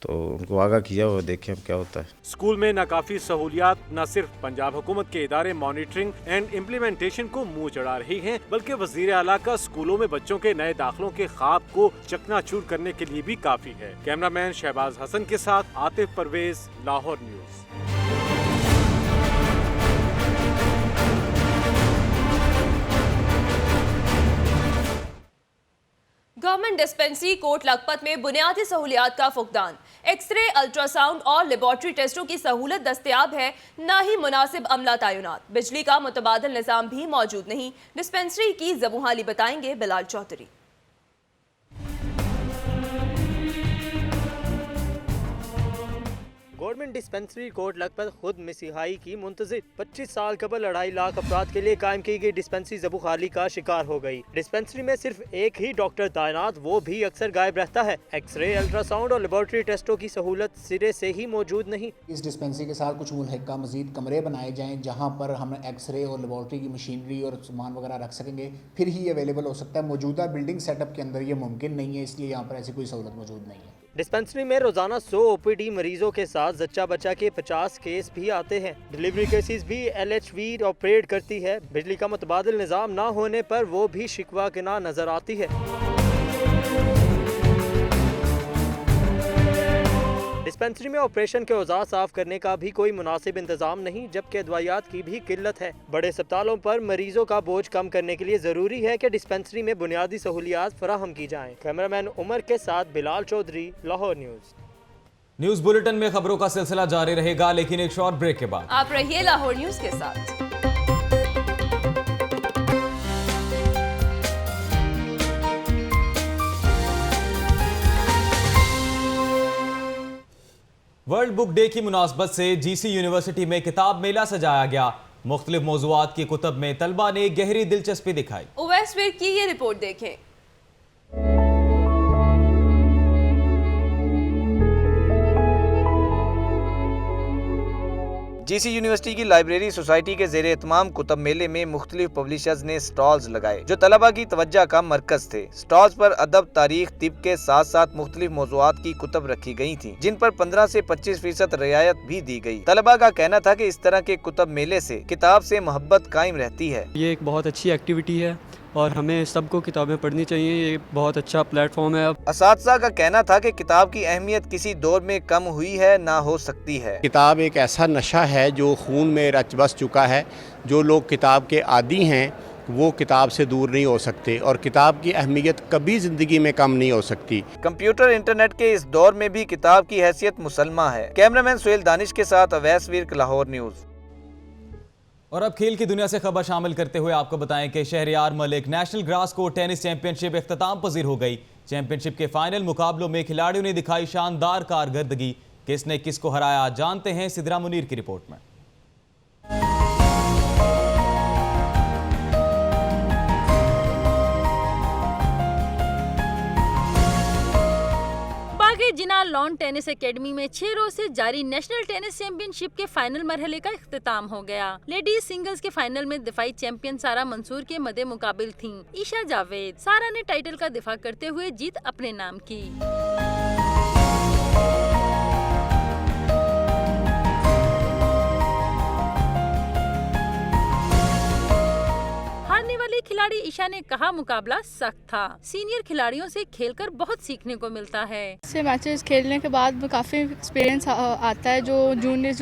तो उनको आगाह किया हुआ, देखें अब क्या होता है। स्कूल में नाकाफी सहूलियात न सिर्फ पंजाब हुकूमत के इदारे मॉनिटरिंग एंड इम्प्लीमेंटेशन को मुंह चढ़ा रही हैं, बल्कि वजीर आला का स्कूलों में बच्चों के नए दाखिलों के ख्वाब को चकनाचूर करने के लिए भी काफी है। कैमरामैन शहबाज हसन के साथ Atif Parvez, Lahore news. Government government dispensary Kot Lakhpat में बुनियादी सहूलियात का फुकदान। एक्सरे, अल्ट्रासाउंड और लेबॉर्ट्री टेस्टों की सहूलत दस्तयाब है, न ही मुनासिब अमला तैनात। बिजली का मुतबादिल निज़ाम भी मौजूद नहीं। डिस्पेंसरी की ज़बूहाली बताएंगे बिलाल चौधरी। गवर्नमेंट डिस्पेंसरी कोट लखपत खुद मसीहाई की मुंतजिर 25 साल कबल 2.5 लाख अफराद के लिए कायम की गई डिस्पेंसरी ज़बूखाली का शिकार हो गई। डिस्पेंसरी में सिर्फ एक ही डॉक्टर तैनात, वो भी अक्सर गायब रहता है। एक्सरे, अल्ट्रासाउंड और लेबॉर्ट्री टेस्टों की सहूलत सिरे से ही मौजूद नहीं। इस डिस्पेंसरी के साथ कुछ मुल्हिका मजीद कमरे बनाए जाएँ जहाँ पर हम एक्सरे और लेबॉर्ट्री की मशीनरी और सामान वगैरह रख सकेंगे, फिर ही ये अवेलेबल हो सकता है। मौजूदा बिल्डिंग सेटअप के अंदर ये मुमकिन नहीं है, इसलिए यहाँ पर ऐसी कोई सहूलत मौजूद नहीं है। डिस्पेंसरी में रोजाना 100 OPD मरीजों के साथ जच्चा बच्चा के 50 केस भी आते हैं। डिलीवरी केसेस भी LHV ऑपरेट करती है। बिजली का मुतबादिल निज़ाम ना होने पर वो भी शिकवा के ना नजर आती है। डिस्पेंसरी में ऑपरेशन के औजार साफ करने का भी कोई मुनासिब इंतजाम नहीं, जबकि अदवायात की भी किल्लत है। बड़े अस्पतालों पर मरीजों का बोझ कम करने के लिए जरूरी है कि डिस्पेंसरी में बुनियादी सहूलियात फराहम की जाएं। कैमरामैन उमर के साथ बिलाल चौधरी, लाहौर न्यूज बुलेटिन में खबरों का सिलसिला जारी रहेगा, लेकिन एक शॉर्ट ब्रेक के बाद आप रहिए लाहौर न्यूज के साथ। वर्ल्ड बुक डे की मुनासबत से GC यूनिवर्सिटी में किताब मेला सजाया गया। मुख्तलिफ मौज़ूआत की कुतब में तलबा ने गहरी दिलचस्पी दिखाई। उवैस वीर की ये रिपोर्ट देखें। GC यूनिवर्सिटी की लाइब्रेरी सोसाइटी के ज़ेरे एहतमाम कुतब मेले में मुख्तलिफ पब्लिशर्स ने स्टॉल्स लगाए जो तलबा की तवज्जो का मरकज थे। स्टॉल्स पर अदब, तारीख, तिब के साथ साथ मुख्तलिफ मौज़ूआत की कुतब रखी गई थी, जिन पर 15 से 25% रियायत भी दी गई। तलबा का कहना था कि इस तरह के कुतब मेले से किताब से मोहब्बत कायम रहती है। ये एक बहुत अच्छी एक्टिविटी है और हमें सबको किताबें पढ़नी चाहिए। ये बहुत अच्छा प्लेटफॉर्म है। असातिज़ा का कहना था कि किताब की अहमियत किसी दौर में कम हुई है, ना हो सकती है। किताब एक ऐसा नशा है जो खून में रच बस चुका है। जो लोग किताब के आदी हैं वो किताब से दूर नहीं हो सकते और किताब की अहमियत कभी ज़िंदगी में कम नहीं हो सकती। कंप्यूटर इंटरनेट के इस दौर में भी किताब की हैसियत मुसलमा है। कैमरामैन सुहेल दानिश के साथ अवैस वीर, लाहौर न्यूज़। और अब खेल की दुनिया से खबर शामिल करते हुए आपको बताएं कि Shahryar Malik national grass court tennis championship इख्तिताम पजीर हो गई। चैंपियनशिप के फाइनल मुकाबलों में खिलाड़ियों ने दिखाई शानदार कारकर्दगी। किसने किसको हराया, जानते हैं सिद्रा मुनीर की रिपोर्ट में। जिना लॉन टेनिस एकेडमी में 6 रोज से जारी नेशनल टेनिस चैंपियनशिप के फाइनल मरहले का इख्तिताम हो गया। लेडीज सिंगल्स के फाइनल में दिफाई चैंपियन सारा मंसूर के मद्दे मुकाबिल थीं ईशा जावेद। सारा ने टाइटल का दिफा करते हुए जीत अपने नाम की। हारने वाली खिलाड़ी ईशा ने कहा, मुकाबला सख्त था। सीनियर खिलाड़ियों से खेलकर बहुत सीखने को मिलता है। इससे मैचेस खेलने के बाद काफ़ी एक्सपीरियंस आता है। जो जूनियर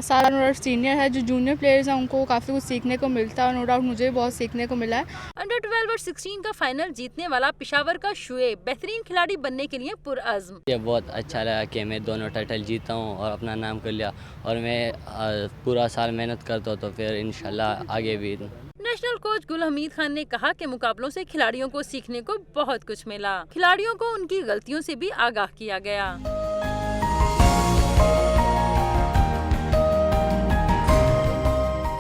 सारा नो डाउट सीनियर है, जो जूनियर प्लेयर्स हैं उनको काफ़ी कुछ सीखने को मिलता है और नो डाउट मुझे भी बहुत सीखने को मिला है। अंडर 12 और 16 का फाइनल जीतने वाला पेशावर का शुएब बेहतरीन खिलाड़ी बनने के लिए पुरअज़्म। ये बहुत अच्छा लगा कि मैं दोनों टाइटल जीता हूँ और अपना नाम कर लिया और मैं पूरा साल मेहनत करता हूँ तो फिर इंशाल्लाह आगे भी। नेशनल कोच गुल हमीद खान ने कहा कि मुकाबलों से खिलाड़ियों को सीखने को बहुत कुछ मिला। खिलाड़ियों को उनकी गलतियों से भी आगाह किया गया।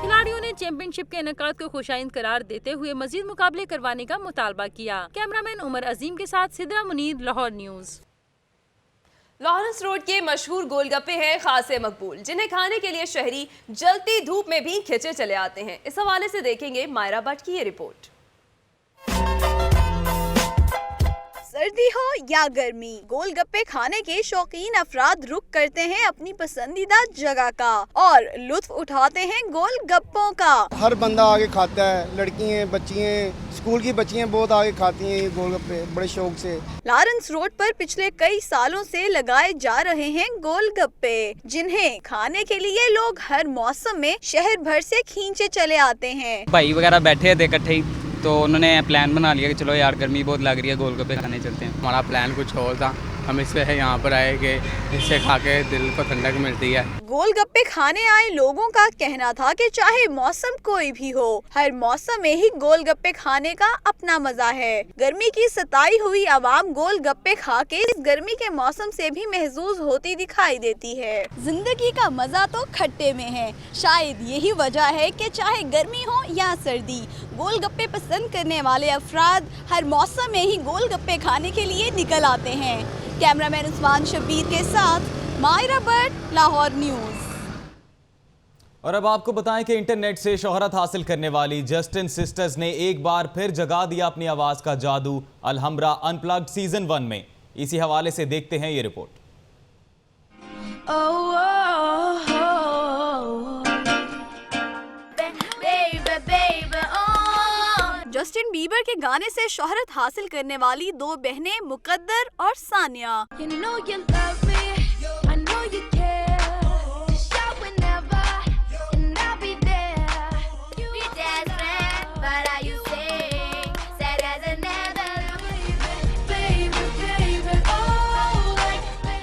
खिलाड़ियों ने चैंपियनशिप के इनेकाद को खुशाइंद करार देते हुए मजीद मुकाबले करवाने का मुतालबा किया। कैमरामैन उमर अजीम के साथ Sidra Munir, Lahore news. Lawrence road के मशहूर गोलगप्पे हैं खासे मकबूल, जिन्हें खाने के लिए शहरी जलती धूप में भी खिंचे चले आते हैं। इस हवाले से देखेंगे मायरा भट्ट की ये रिपोर्ट। सर्दी हो या गर्मी, गोलगप्पे खाने के शौकीन अफराद रुख करते हैं अपनी पसंदीदा जगह का और लुत्फ उठाते हैं गोलगप्पों का। हर बंदा आगे खाता है, लड़कियां, बच्चियां, स्कूल की बच्चियां बहुत आगे खाती हैं ये गोलगप्पे बड़े शौक से। लॉरेंस रोड पर पिछले कई सालों से लगाए जा रहे हैं गोलगप्पे, जिन्हें खाने के लिए लोग हर मौसम में शहर भर से खींचे चले आते हैं। भाई वगैरह बैठे थे इकट्ठे तो उन्होंने प्लान बना लिया कि चलो यार गर्मी बहुत लग रही है, गोलगप्पे खाने चलते हैं। हमारा प्लान कुछ और था, हम इसलिए यहाँ पर आए कि इससे खा के दिल को ठंडक मिलती है। गोलगप्पे खाने आए लोगों का कहना था कि चाहे मौसम कोई भी हो, हर मौसम में ही गोलगप्पे खाने का अपना मजा है। गर्मी की सताई हुई आवाम गोलगप्पे खा के इस गर्मी के मौसम से भी महसूस होती दिखाई देती है। जिंदगी का मजा तो खट्टे में है, शायद यही वजह है कि चाहे गर्मी हो या सर्दी, गोलगप्पे पसंद करने वाले अफराद हर मौसम में ही गोलगप्पे खाने के लिए निकल आते हैं। कैमरामैन उस्मान शब्बीर के साथ मायरा बट, लाहौर न्यूज़। और अब आपको बताएं कि इंटरनेट से शोहरत हासिल करने वाली जस्टिन सिस्टर्स ने एक बार फिर जगा दिया अपनी आवाज का जादू अलहम्रा अनप्लग्ड सीजन 1 में। इसी हवाले से देखते हैं ये रिपोर्ट। जस्टिन बीबर के गाने से शोहरत हासिल करने वाली दो बहनें मुकद्दर और सानिया।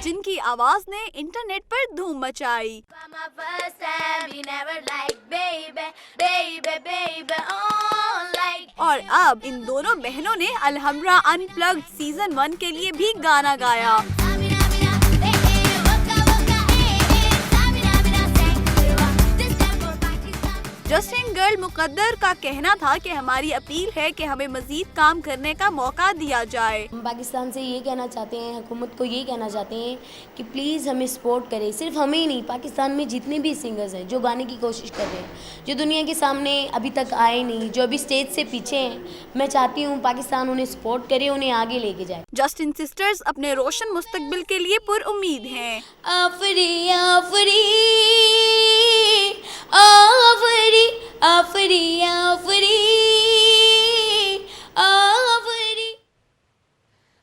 जिनकी आवाज ने इंटरनेट पर धूम मचाई। और अब इन दोनों बहनों ने अलहम्रा अनप्लग्ड सीजन 1 के लिए भी गाना गाया। जस्टिन गर्ल मुकद्दर का कहना था कि हमारी अपील है कि हमें मजीद काम करने का मौका दिया जाए। हम पाकिस्तान से ये कहना चाहते हैं, हुकूमत को ये कहना चाहते हैं कि प्लीज़ हमें सपोर्ट करें। सिर्फ हमें ही नहीं, पाकिस्तान में जितने भी सिंगर्स हैं जो गाने की कोशिश कर रहे हैं, जो दुनिया के सामने अभी तक आए नहीं, जो अभी स्टेज से पीछे हैं, मैं चाहती हूँ पाकिस्तान उन्हें सपोर्ट करे, उन्हें आगे लेके जाए। जस्टिन सिस्टर्स अपने रोशन मुस्तकबिल के लिए पुरउम्मीद हैं। आफरी आफरी आफरी आफरी आफरी आफरी।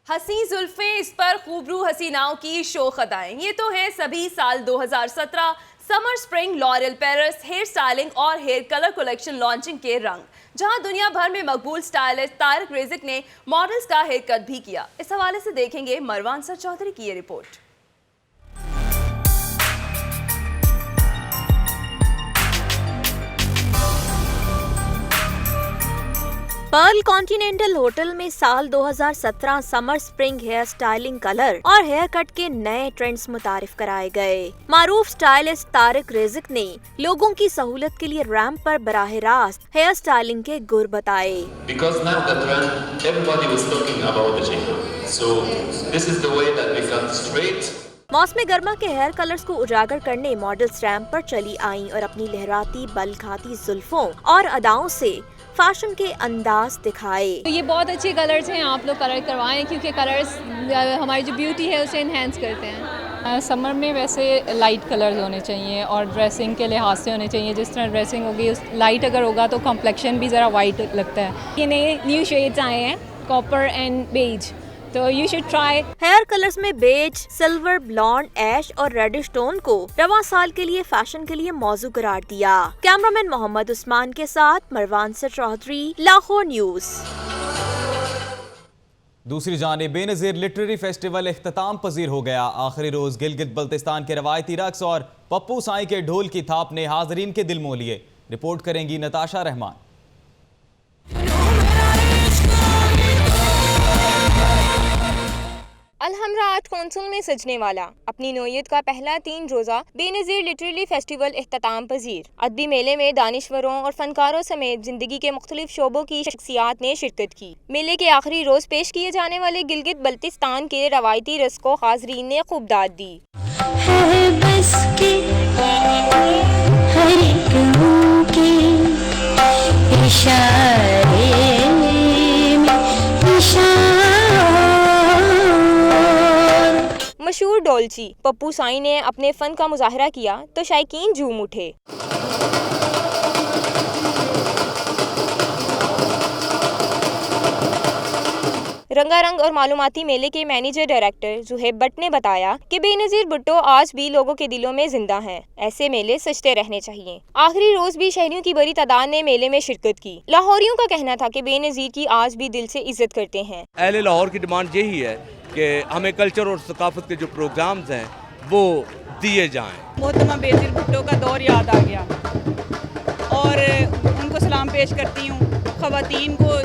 हसी जुल्फे, इस पर खूबरू हसीनाओं की शोख अदाएं, ये तो हैं सभी साल 2017 summer spring L'Oreal Paris hair styling और हेयर कलर कलेक्शन लॉन्चिंग के रंग, जहां दुनिया भर में मकबूल स्टाइलिस्ट तारिक रेजिक ने मॉडल्स का हेयर कट भी किया। इस हवाले से देखेंगे मरवान सर चौधरी की ये रिपोर्ट। पर्ल कॉन्टिनेंटल होटल में साल 2017 summer spring hair styling colour और हेयर कट के नए ट्रेंड्स मुतारिफ कराए गए। मारूफ स्टाइलिस्ट तारिक रेजिक ने लोगों की सहूलत के लिए रैंप पर बराह रास्त हेयर स्टाइलिंग के गुर बताए। Because now the trend, everybody was talking about the jingle. So this is the way that we cut straight. मौसम गर्मा के हेयर कलर्स को उजागर करने मॉडल्स रैंप पर चली आईं और अपनी लहराती बल खाती जुल्फों और अदाओं से फैशन के अंदाज दिखाए। तो ये बहुत अच्छे कलर्स हैं, आप लोग कलर करवाएं क्योंकि कलर्स हमारी जो ब्यूटी है उसे इन्हेंस करते हैं। समर में वैसे लाइट कलर्स होने चाहिए और ड्रेसिंग के लिहाज से होने चाहिए। जिस तरह ड्रेसिंग होगी उस लाइट अगर होगा तो कॉम्प्लेक्शन भी ज़रा वाइट लगता है। ये नए न्यू शेड्स आए हैं, कॉपर एंड बेज, तो you should try. Hair colours में बेज, सिल्वर, ब्लॉन्ड, ऐश और रेडिश टोन को रवां साल के लिए फैशन के लिए मौजू करार दिया। कैमरामैन मोहम्मद उस्मान के साथ मरवान सर चौधरी, लाहौर न्यूज़। दूसरी जानिब बेनज़ीर लिटरेरी फेस्टिवल इख्तिताम पजीर हो गया। आखिरी रोज गिलगित बल्तिस्तान के रवायती रक्स और पप्पू साई के ढोल की थाप ने हाजरीन के दिल मोह लिए। रिपोर्ट करेंगी नताशा रहमान। अलहम्रा आर्ट काउंसिल में सजने वाला अपनी नौयत का पहला 3 रोज़ा बेनज़ीर लिटरेरी फेस्टिवल इख्तिताम पजीर। अदबी मेले में दानिश्वरों और फनकारों समेत जिंदगी के मुख्तलिफ शोबों की शख्सियात ने शिरकत की। मेले के आखिरी रोज पेश किए जाने वाले गिलगित बल्तिस्तान के रवायती रस को हाजरीन ने खूब दाद दी। मशहूर डोलची पप्पू साई ने अपने फन का मुजाहरा किया तो शायकीन झूम उठे। रंगारंग और मालूमाती मेले के मैनेजर डायरेक्टर जुहेब भट्ट ने बताया कि बेनजीर भुट्टो आज भी लोगों के दिलों में जिंदा हैं। ऐसे मेले सजते रहने चाहिए। आखिरी रोज भी शहरियों की बड़ी तादाद ने मेले में शिरकत की। लाहौरियों का कहना था कि बेनजीर की आज भी दिल से इज्जत करते हैं। अहले लाहौर की डिमांड यही है कि हमें कल्चर और सकाफत के जो प्रोग्राम्स हैं वो दिए जाएं। मोहतरमा बेनजीर भुट्टो का दौर याद आ गया और उनको सलाम पेश करती हूँ। ख़वातीन को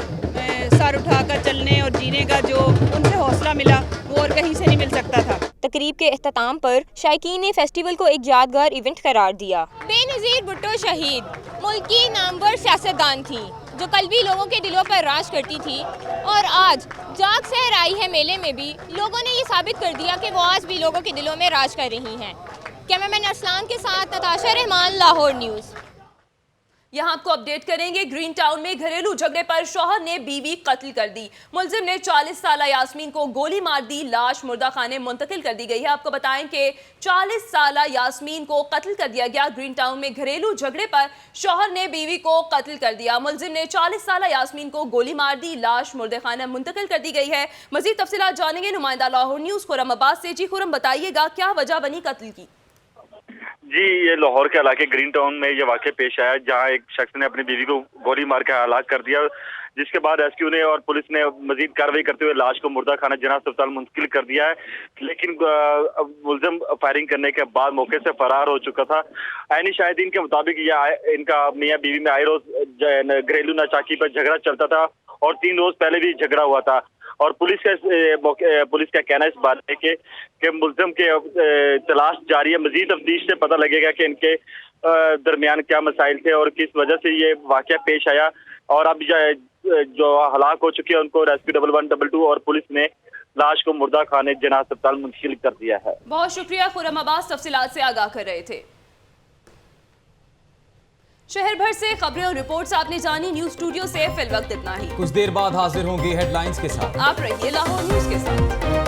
सर उठाकर चलने और जीने का जो उनसे हौसला मिला वो और कहीं से नहीं मिल सकता था। तकरीब के इख्तिताम पर शायकीन ने फेस्टिवल को एक यादगार इवेंट करार दिया। बेनजीर भुट्टो शहीद मुल्क की नामवर सियासतदान थी जो कल भी लोगों के दिलों पर राज करती थी और आज जाग सहर आई है मेले में भी लोगों ने ये साबित कर दिया कि वो आज भी लोगों के दिलों में राज कर रही हैं। कैमरामैन अरसलान के साथ नताशा रहमान, लाहौर न्यूज़। यहाँ आपको अपडेट करेंगे। ग्रीन टाउन में घरेलू झगड़े पर शौहर ने बीवी कत्ल कर दी। मुलजिम ने 40 साल यास्मीन को गोली मार दी। लाश मुर्दा खाने मुंतकिल कर दी गई है। आपको बताएं कि 40 साल यास्मीन को कत्ल कर दिया गया। ग्रीन टाउन में घरेलू झगड़े पर शौहर ने बीवी को कत्ल कर दिया। मुलजिम ने 40 साल यास्मीन को गोली मार दी। लाश मुर्दा खाना मुंतकिल कर दी गई है। मजीद तफसीलात जानेंगे नुमाइंदा लाहौर न्यूज़ खुरम अब्बास से। जी खुरम, बताइएगा क्या वजह बनी कत्ल की? जी, ये लाहौर के इलाके ग्रीन टाउन में ये वाक़या पेश आया जहां एक शख्स ने अपनी बीवी को गोली मार के हलाक कर दिया, जिसके बाद रेस्क्यू ने और पुलिस ने मजीद कार्रवाई करते हुए लाश को मुर्दा खाना जना अस्पताल मुंतकिल कर दिया है। लेकिन मुलजिम फायरिंग करने के बाद मौके से फरार हो चुका था। ऐनी शाहिदीन के मुताबिक ये इनका मियाँ बीवी में आए रोज घरेलू नाचाकी पर झगड़ा चलता था और 3 रोज पहले भी झगड़ा हुआ था। और पुलिस का कहना इस बात है कि मुलजिम के तलाश जारी है। मजीद तफ्तीश से पता लगेगा कि इनके दरमियान क्या मसाइल थे और किस वजह से ये वाक़या पेश आया। और अब जो हलाक हो चुके हैं उनको रेस्क्यू 1112 और पुलिस ने लाश को मुर्दा खाने जना अस्पताल मुंतकिल कर दिया है। बहुत शुक्रिया खुरम अब्बास, तफसीलात से आगाह कर रहे थे। शहर भर से खबरें और रिपोर्ट्स आपने जानी। न्यूज़ स्टूडियो से फिलवक्त इतना ही। कुछ देर बाद हाजिर होंगे हेडलाइंस के साथ। आप रहिए लाहौर न्यूज़ के साथ।